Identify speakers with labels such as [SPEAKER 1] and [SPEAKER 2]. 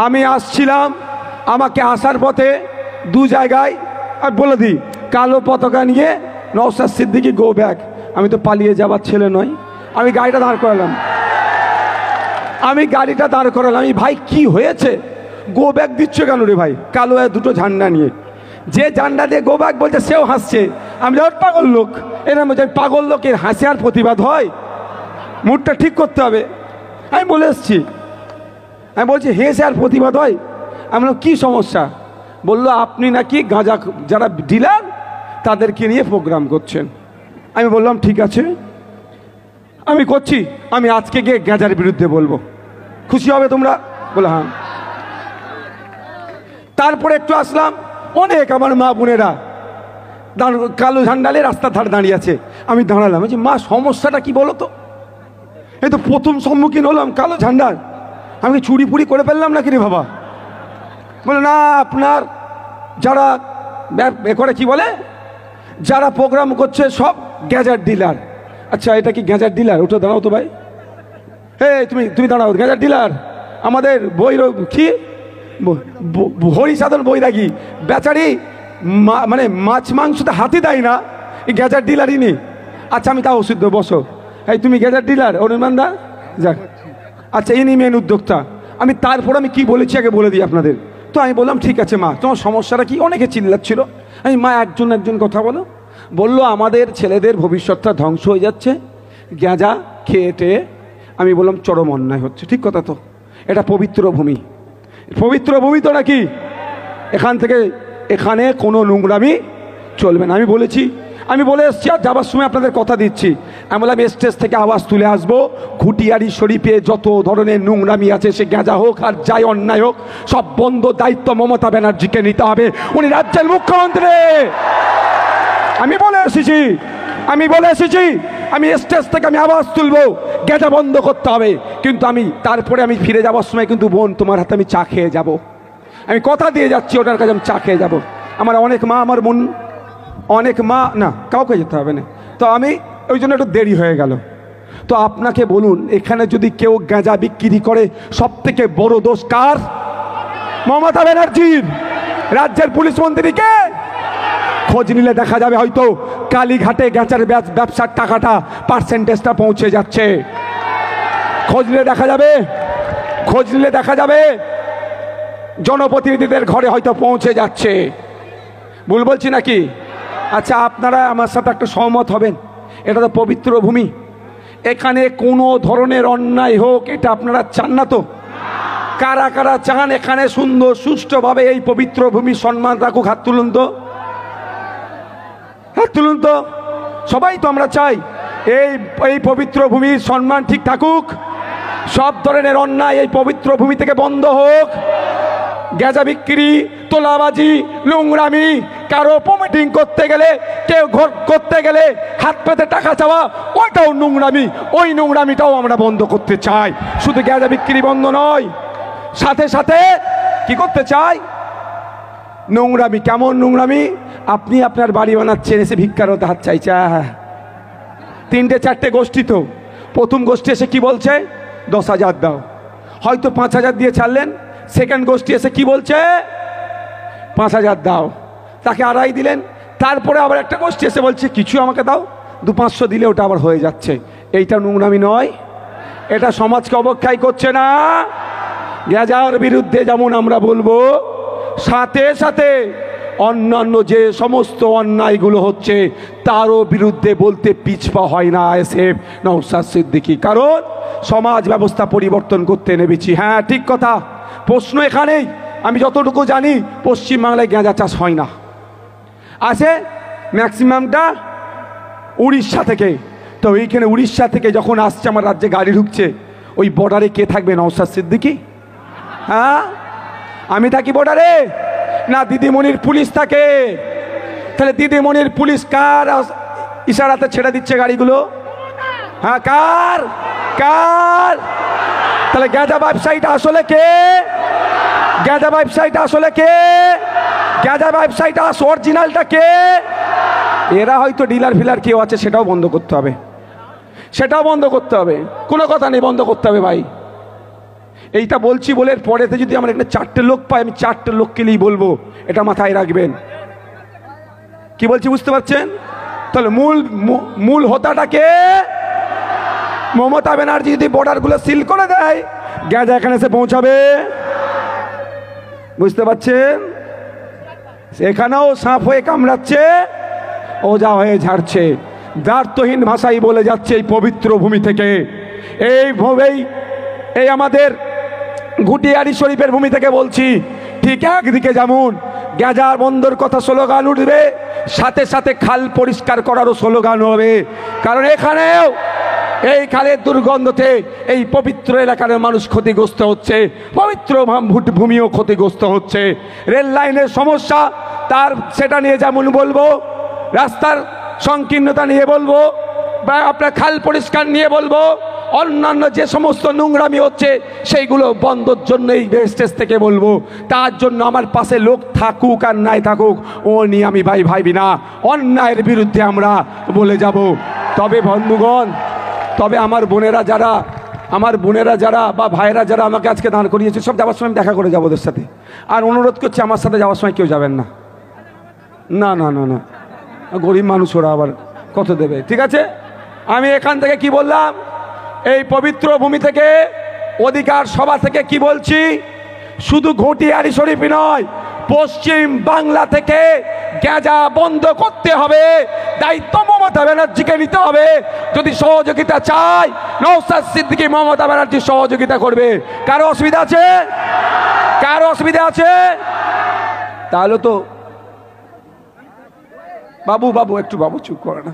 [SPEAKER 1] আমি আসছিলাম, আমাকে আসার পথে দু জায়গায় আর বলে দিই, কালো পতাকা নিয়ে নওশাদ সিদ্দিকী গো ব্যাক। আমি তো পালিয়ে যাবার ছেলে নয়, আমি গাড়িটা দাঁড় করালাম। আমি ভাই কি হয়েছে, গো ব্যাক দিচ্ছ কেন রে ভাই? কালো দুটো ঝান্ডা নিয়ে, যে ঝান্ডা দিয়ে গো ব্যাক বলছে সেও হাসছে। আমি পাগল লোক, এরকম পাগল লোকের হাসি আর প্রতিবাদ হয়? মুডটা ঠিক করতে হবে। আমি বলে এসছি, আমি বলছি হেসে আর প্রতিবাদ হয়? আমি বললাম কী সমস্যা? বললো আপনি নাকি গাঁজা যারা ডিলার তাদেরকে নিয়ে প্রোগ্রাম করছেন। আমি বললাম ঠিক আছে, আমি করছি, আমি আজকে গিয়ে গাঁজার বিরুদ্ধে বলবো, খুশি হবে তোমরা? বলে হ্যাঁ। তারপরে একটু আসলাম, অনেক আমার মা বোনেরা কালো ঝান্ডালে রাস্তার ধারে দাঁড়িয়ে আছে। আমি দাঁড়ালাম, বলছি মা সমস্যাটা কি বলো তো? এই তো প্রথম সম্মুখীন হলাম কালো ঝান্ডার, আমি চুরি ফুরি করে ফেললাম নাকি রে বাবা? বলে না, আপনার যারা করে কি বলে, যারা প্রোগ্রাম করছে সব গ্যাজেট ডিলার। আচ্ছা এটা কি গ্যাজেট ডিলার? ওটা দাঁড়াও তো ভাই, তুমি দাঁড়াও, গ্যাজেট ডিলার আমাদের কি হরিসাধন বৈরাগী বেচারি মানে মাছ মাংসতে হাতি দেয় না, এই গ্যাজেট ডিলারই নেই। আচ্ছা আমি তাও ওষুধ দেবো, বসো। তুমি গ্যাজেট ডিলার অনির্বাণ দা, যাক আচ্ছা ইনি মেন উদ্যোক্তা। আমি তারপর আমি কি বলেছি আগে বলে দিই আপনাদের। তো আমি বললাম ঠিক আছে মা, তোমার সমস্যাটা কি? অনেকে চিল্লাচ্ছিল। আমি মা একজন কথা বললো আমাদের ছেলেদের ভবিষ্যৎটা ধ্বংস হয়ে যাচ্ছে গাঁজা খেয়ে। আমি বললাম চরম অন্যায় হচ্ছে। ঠিক কথা তো, এটা পবিত্র ভূমি, পবিত্র ভূমি তো নাকি, এখানে কোনো নোংরামি চলবে না। আমি বলে এসছি, আর যাবার সময় আপনাদের কথা দিচ্ছি, আমি বললাম স্টেজ থেকে আওয়াজ তুলে আসবো, ঘুটিয়ারি শরীফে যত ধরনের নোংরামি আছে, সে গাঁজা হোক আর যাই অন্যায় হোক, সব বন্ধ দায়িত্ব মমতা ব্যানার্জিকে নিতে হবে। উনি রাজ্যের মুখ্যমন্ত্রী। আমি বলে এসেছি, আমি স্টেজ থেকে আমি আওয়াজ তুলবো, গাঁজা বন্ধ করতে হবে। কিন্তু তারপরে আমি ফিরে যাওয়ার সময় কিন্তু বোন তোমার হাতে আমি চা খেয়ে যাব। আমি কথা দিয়ে যাচ্ছি ওটার কাছে আমি চা খেয়ে যাব। আমার অনেক মা, আমার বোন, অনেক মা, না কাউকে যেতে হবে না। তো আমি ওই জন্য একটু দেরি হয়ে গেল। তো আপনাকে বলুন, এখানে যদি কেউ গাঁজা বিক্রি করে, সব থেকে বড় দোষ কার? মমতা ব্যানার্জির। রাজ্যের পুলিশ মন্ত্রীকে খোঁজ নিলে দেখা যাবে হয়তো কালীঘাটে গাঁজার ব্যবসার টাকাটা পার্সেন্টেজটা পৌঁছে যাচ্ছে। খোঁজ নিলে দেখা যাবে জনপ্রতিনিধিদের ঘরে হয়তো পৌঁছে যাচ্ছে। ভুল বলছি নাকি? আচ্ছা আপনারা আমার সাথে একটা সহমত হবেন, এটা তো পবিত্র ভূমি, এখানে কোনো ধরনের অন্যায় হোক এটা আপনারা চান না তো? কারা কারা চান এখানে সুন্দর সুষ্ঠুভাবে এই পবিত্র ভূমি সম্মান রাখুক? হাত তুলুন তো, হাত তুলুন তো। সবাই তো আমরা চাই এই পবিত্র ভূমির সম্মান ঠিক থাকুক, সব ধরনের অন্যায় এই পবিত্র ভূমি থেকে বন্ধ হোক। গাঁজা বিক্রি, তোলাবাজি, নোংরামি, কারো প্রমিটিং করতে গেলে, কেউ ঘর করতে গেলে হাত পেতে টাকা চাওয়া, ওইটাও নোংরামি। ওই নোংরামিটাও আমরা বন্ধ করতে চাই। শুধু গাঁজা বিক্রি বন্ধ নয়, সাথে সাথে কি করতে চাই? নোংরামি। কেমন নোংরামি? আপনি আপনার বাড়ি বানাচ্ছেন, এসে ভিক্ষার হতে হাত চাইছে। 3-4টে গোষ্ঠী, তো প্রথম গোষ্ঠী এসে কি বলছে? 10,000 দাও, হয়তো 5,000 দিয়ে ছাড়লেন। সেকেন্ড গোষ্ঠী এসে কি বলছে? 5,000 দাও, তাকে 2.5 দিলেন। তারপরে আবার একটা গোষ্ঠী এসে বলছে কিছু আমাকে দাও, 200-500 দিলে ওটা আবার হয়ে যাচ্ছে। এইটা নোংরামি নয়? এটা সমাজকে অবক্ষয় করছে না? গাঁজার বিরুদ্ধে যেমন আমরা বলবো, সাথে সাথে অন্যান্য যে সমস্ত অন্যায়গুলো হচ্ছে তারও বিরুদ্ধে বলতে পিছপা হয় না এসএফ নওশাদ সিদ্দিকী। কারণ সমাজ ব্যবস্থা পরিবর্তন করতে নেমেছি। হ্যাঁ ঠিক কথা। প্রশ্ন এখানেই, আমি যতটুকু জানি পশ্চিমবাংলায় গাঁজা চাষ হয় না, আছে ম্যাক্সিমামটা উড়িষ্যা থেকে। তো এইখানে উড়িষ্যা থেকে যখন আসছে আমার রাজ্যে গাড়ি ঢুকছে, ওই বর্ডারে কে থাকবে? নওশাদ সিদ্দিকী? হ্যাঁ, আমি থাকি বর্ডারে না দিদিমণির পুলিশ থাকে? তাহলে দিদিমণির পুলিশ কার ইশারাতে ছেড়ে দিচ্ছে গাড়িগুলো? হ্যাঁ কার? তাহলে গাঁজা ব্যবসায়ীটা আসলে কে? গাঁজা ব্যবসায়ীটা অরিজিনালটা কে? এরা হয়তো ডিলার ফিলার কেউ আছে, সেটাও বন্ধ করতে হবে, কোনো কথা নেই, বন্ধ করতে হবে ভাই। এইটা বলছি বলে পরেতে যদি আমরা এখানে 4টে লোক পাই, আমি 4টে লোককে নিয়েই বলবো, এটা মাথায় রাখবেন। কি বলছি বুঝতে পারছেন? তাহলে মূল হোতাটাকে মমতা ব্যানার্জি যদি বর্ডারগুলো সিল করে দেয়, গাঁজা এখানে এসে পৌঁছাবে। বুঝতে পারছেন? এখানেও সাপ হয়ে কামড়াচ্ছে, ওজা হয়ে ঝাড়ছে, দ্বার্থহীন ভাষাই বলে যাচ্ছে এই পবিত্র ভূমি থেকে। এই আমাদের ঘুটিয়ারি শরীফের ভূমি থেকে বলছি, ঠিক একদিকে যেমন গাঁজা বন্দর কথা স্লোগান উঠবে, সাথে সাথে খাল পরিষ্কার করারও স্লোগান হবে। কারণ এখানেও এই খালের দুর্গন্ধতে এই পবিত্র এলাকার মানুষ ক্ষতিগ্রস্ত হচ্ছে, পবিত্র ভূমিও ক্ষতিগ্রস্ত হচ্ছে। রেল লাইনের সমস্যা, সেটা নিয়ে যেমন বলবো, রাস্তার সংকীর্ণতা নিয়ে বলবো, বা আপনার খাল পরিষ্কার নিয়ে বলবো, অন্যান্য যে সমস্ত নোংরামি হচ্ছে সেইগুলো বন্ধর জন্য এই স্টেজ থেকে বলবো। তার জন্য আমার পাশে লোক থাকুক আর নাই থাকুক, ও নিয়ে আমি ভাইবি না, অন্যায়ের বিরুদ্ধে আমরা বলে যাব। তবে বন্ধুগণ, তবে আমার বোনেরা যারা বা ভাইয়েরা যারা আমাকে আজকে দাঁড় করিয়েছে, সব যাওয়ার সময় দেখা করে যাবো ওদের সাথে। আর অনুরোধ করছি, আমার সাথে যাওয়ার সময় কেউ যাবেন না, না না না না, গরিব মানুষ, ওরা আবার কত দেবে। ঠিক আছে, আমি এখান থেকে কি বললাম, এই পবিত্র ভূমি থেকে, অধিকার সভা থেকে কি বলছি, শুধু ঘটিয়ারি শরীফই নয়, পশ্চিম বাংলা থেকে গাঁজা বন্ধ করতে হবে। দায়িত্ব মমতা ব্যানার্জিকে নিতে হবে। যদি সহযোগিতা চাই, নওশাদ সিদ্দিকী মমতা ব্যানার্জি সহযোগিতা করবে। কারো অসুবিধা আছে? কারো অসুবিধা আছে? তাহলে তো বাবু একটু চুপ করে না।